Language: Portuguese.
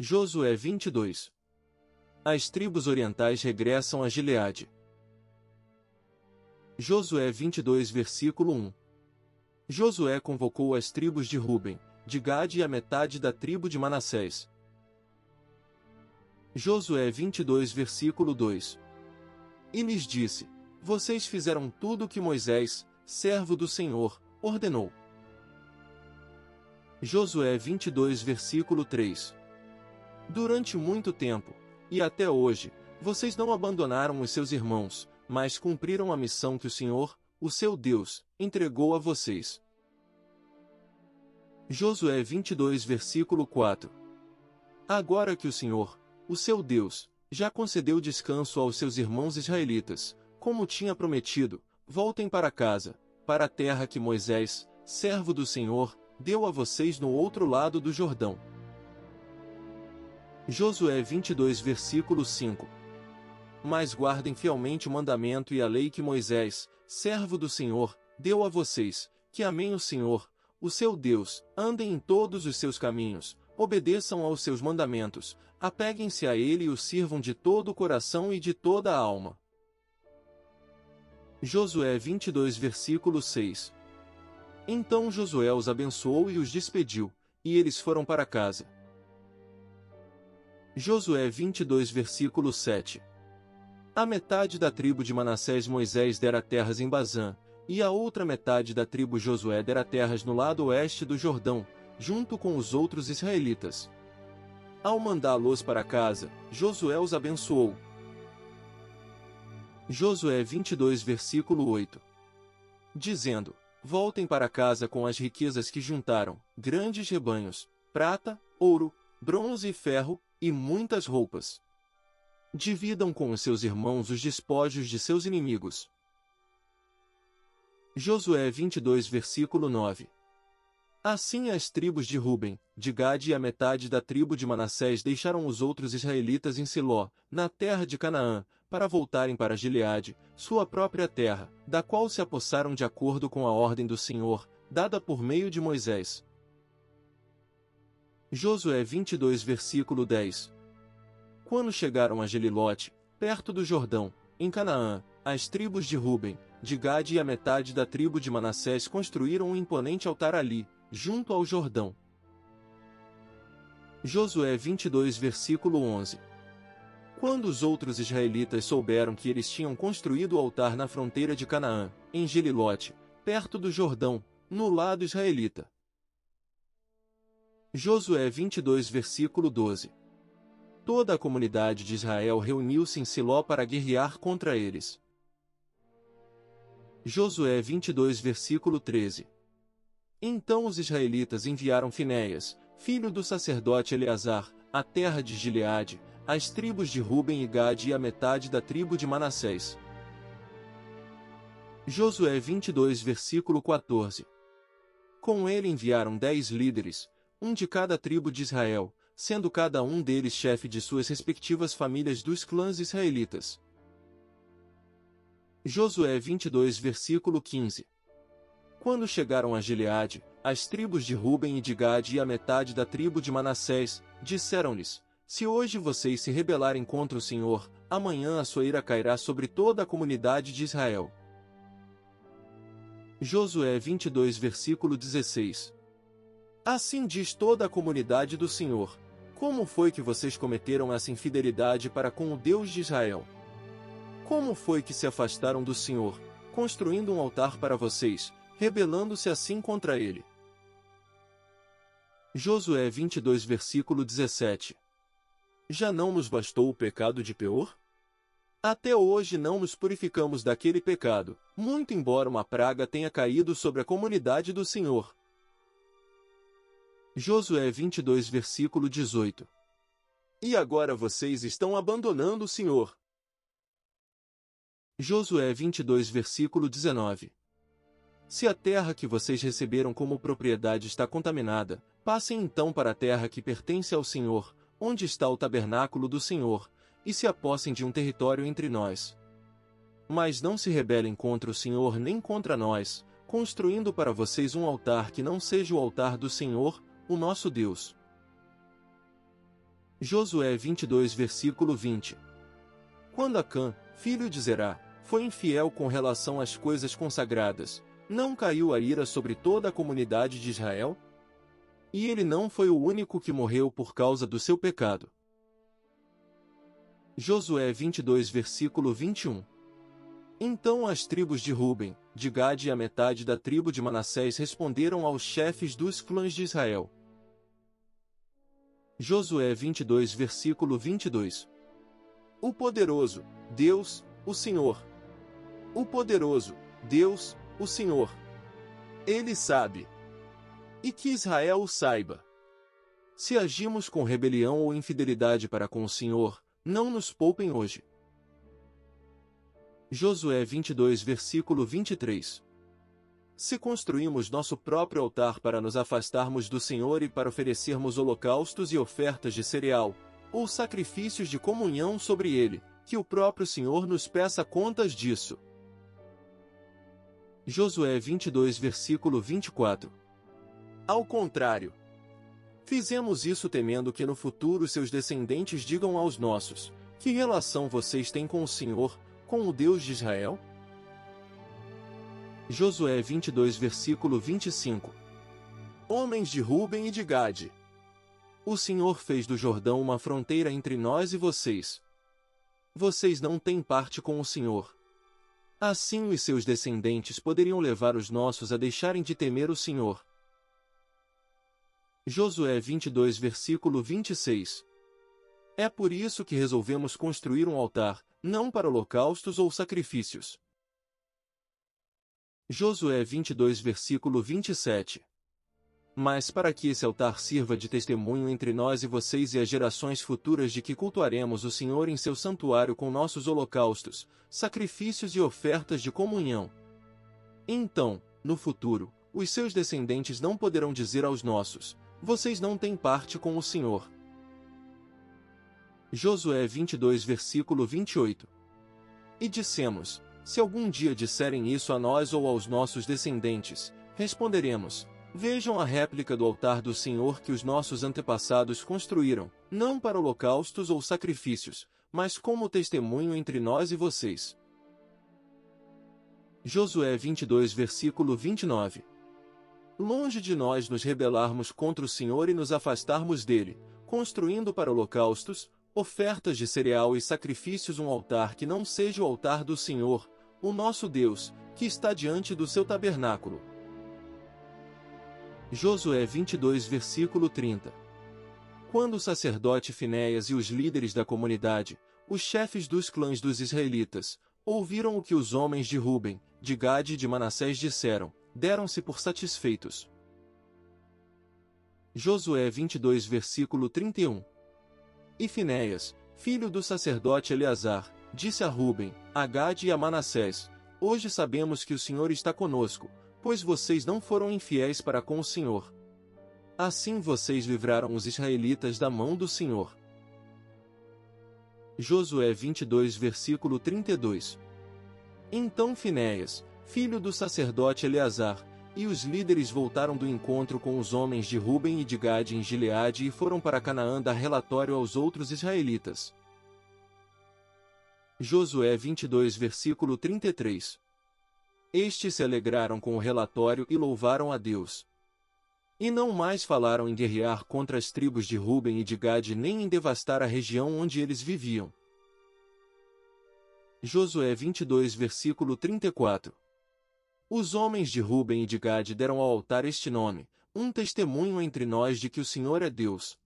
Josué 22. As tribos orientais regressam a Gileade. Josué 22 versículo 1. Josué convocou as tribos de Ruben, de Gade e a metade da tribo de Manassés. Josué 22 versículo 2. E lhes disse: Vocês fizeram tudo o que Moisés, servo do Senhor, ordenou. Josué 22 versículo 3. Durante muito tempo, e até hoje, vocês não abandonaram os seus irmãos, mas cumpriram a missão que o Senhor, o seu Deus, entregou a vocês. Josué 22 versículo 4. Agora que o Senhor, o seu Deus, já concedeu descanso aos seus irmãos israelitas, como tinha prometido, voltem para casa, para a terra que Moisés, servo do Senhor, deu a vocês no outro lado do Jordão. Josué 22 versículo 5. Mas guardem fielmente o mandamento e a lei que Moisés, servo do Senhor, deu a vocês, que amem o Senhor, o seu Deus, andem em todos os seus caminhos, obedeçam aos seus mandamentos, apeguem-se a ele e o sirvam de todo o coração e de toda a alma. Josué 22 versículo 6. Então Josué os abençoou e os despediu, e eles foram para casa. Josué 22 versículo 7. A metade da tribo de Manassés Moisés dera terras em Bazã, e a outra metade da tribo Josué dera terras no lado oeste do Jordão, junto com os outros israelitas. Ao mandá-los para casa, Josué os abençoou. Josué 22 versículo 8. Dizendo: Voltem para casa com as riquezas que juntaram, grandes rebanhos, prata, ouro, bronze e ferro, e muitas roupas. Dividam com os seus irmãos os despojos de seus inimigos. Josué 22 versículo 9. Assim as tribos de Ruben, de Gade e a metade da tribo de Manassés deixaram os outros israelitas em Siló, na terra de Canaã, para voltarem para Gileade, sua própria terra, da qual se apossaram de acordo com a ordem do Senhor, dada por meio de Moisés. Josué 22 versículo 10. Quando chegaram a Gelilote, perto do Jordão, em Canaã, as tribos de Ruben, de Gade e a metade da tribo de Manassés construíram um imponente altar ali, junto ao Jordão. Josué 22 versículo 11. Quando os outros israelitas souberam que eles tinham construído o altar na fronteira de Canaã, em Gelilote, perto do Jordão, no lado israelita. Josué 22 versículo 12. Toda a comunidade de Israel reuniu-se em Siló para guerrear contra eles. Josué 22 versículo 13. Então os israelitas enviaram Finéias, filho do sacerdote Eleazar, à terra de Gileade, as tribos de Ruben e Gade e a metade da tribo de Manassés. Josué 22 versículo 14. Com ele enviaram 10 líderes, um de cada tribo de Israel, sendo cada um deles chefe de suas respectivas famílias dos clãs israelitas. Josué 22 versículo 15. Quando chegaram a Gileade, as tribos de Ruben e de Gade e a metade da tribo de Manassés, disseram-lhes: Se hoje vocês se rebelarem contra o Senhor, amanhã a sua ira cairá sobre toda a comunidade de Israel. Josué 22 versículo 16. Assim diz toda a comunidade do Senhor: Como foi que vocês cometeram essa infidelidade para com o Deus de Israel? Como foi que se afastaram do Senhor, construindo um altar para vocês, rebelando-se assim contra ele? Josué 22 versículo 17. Já não nos bastou o pecado de Peor? Até hoje não nos purificamos daquele pecado, muito embora uma praga tenha caído sobre a comunidade do Senhor. Josué 22 versículo 18. E agora vocês estão abandonando o Senhor. Josué 22 versículo 19. Se a terra que vocês receberam como propriedade está contaminada, passem então para a terra que pertence ao Senhor, onde está o tabernáculo do Senhor, e se apossem de um território entre nós. Mas não se rebelem contra o Senhor nem contra nós, construindo para vocês um altar que não seja o altar do Senhor, o nosso Deus. Josué 22 versículo 20. Quando Acã, filho de Zerá, foi infiel com relação às coisas consagradas, não caiu a ira sobre toda a comunidade de Israel? E ele não foi o único que morreu por causa do seu pecado. Josué 22 versículo 21. Então as tribos de Ruben, de Gade e a metade da tribo de Manassés responderam aos chefes dos clãs de Israel. Josué 22 versículo 22. O poderoso, Deus, o Senhor. O poderoso, Deus, o Senhor. Ele sabe. E que Israel o saiba. Se agimos com rebelião ou infidelidade para com o Senhor, não nos poupem hoje. Josué 22 versículo 23. Se construímos nosso próprio altar para nos afastarmos do Senhor e para oferecermos holocaustos e ofertas de cereal, ou sacrifícios de comunhão sobre ele, que o próprio Senhor nos peça contas disso. Josué 22 versículo 24. Ao contrário, fizemos isso temendo que no futuro seus descendentes digam aos nossos: que relação vocês têm com o Senhor, com o Deus de Israel? Josué 22 versículo 25. Homens de Ruben e de Gade, o Senhor fez do Jordão uma fronteira entre nós e vocês. Vocês não têm parte com o Senhor. Assim os seus descendentes poderiam levar os nossos a deixarem de temer o Senhor. Josué 22 versículo 26. É por isso que resolvemos construir um altar, não para holocaustos ou sacrifícios. Josué 22 versículo 27. Mas para que esse altar sirva de testemunho entre nós e vocês e as gerações futuras de que cultuaremos o Senhor em seu santuário com nossos holocaustos, sacrifícios e ofertas de comunhão. Então, no futuro, os seus descendentes não poderão dizer aos nossos: vocês não têm parte com o Senhor. Josué 22 versículo 28. E dissemos: se algum dia disserem isso a nós ou aos nossos descendentes, responderemos: vejam a réplica do altar do Senhor que os nossos antepassados construíram, não para holocaustos ou sacrifícios, mas como testemunho entre nós e vocês. Josué 22 versículo 29. Longe de nós nos rebelarmos contra o Senhor e nos afastarmos dele, construindo para holocaustos, ofertas de cereal e sacrifícios um altar que não seja o altar do Senhor, o nosso Deus, que está diante do seu tabernáculo. Josué 22 versículo 30. Quando o sacerdote Finéias e os líderes da comunidade, os chefes dos clãs dos israelitas, ouviram o que os homens de Ruben, de Gade e de Manassés disseram, deram-se por satisfeitos. Josué 22 versículo 31. E Finéias, filho do sacerdote Eleazar, disse a Ruben, a Gade e a Manassés: hoje sabemos que o Senhor está conosco, pois vocês não foram infiéis para com o Senhor. Assim vocês livraram os israelitas da mão do Senhor. Josué 22 versículo 32. Então Finéias, filho do sacerdote Eleazar, e os líderes voltaram do encontro com os homens de Ruben e de Gade em Gileade e foram para Canaã dar relatório aos outros israelitas. Josué 22 versículo 33. Estes se alegraram com o relatório e louvaram a Deus. E não mais falaram em guerrear contra as tribos de Ruben e de Gade nem em devastar a região onde eles viviam. Josué 22 versículo 34. Os homens de Ruben e de Gade deram ao altar este nome, um testemunho entre nós de que o Senhor é Deus.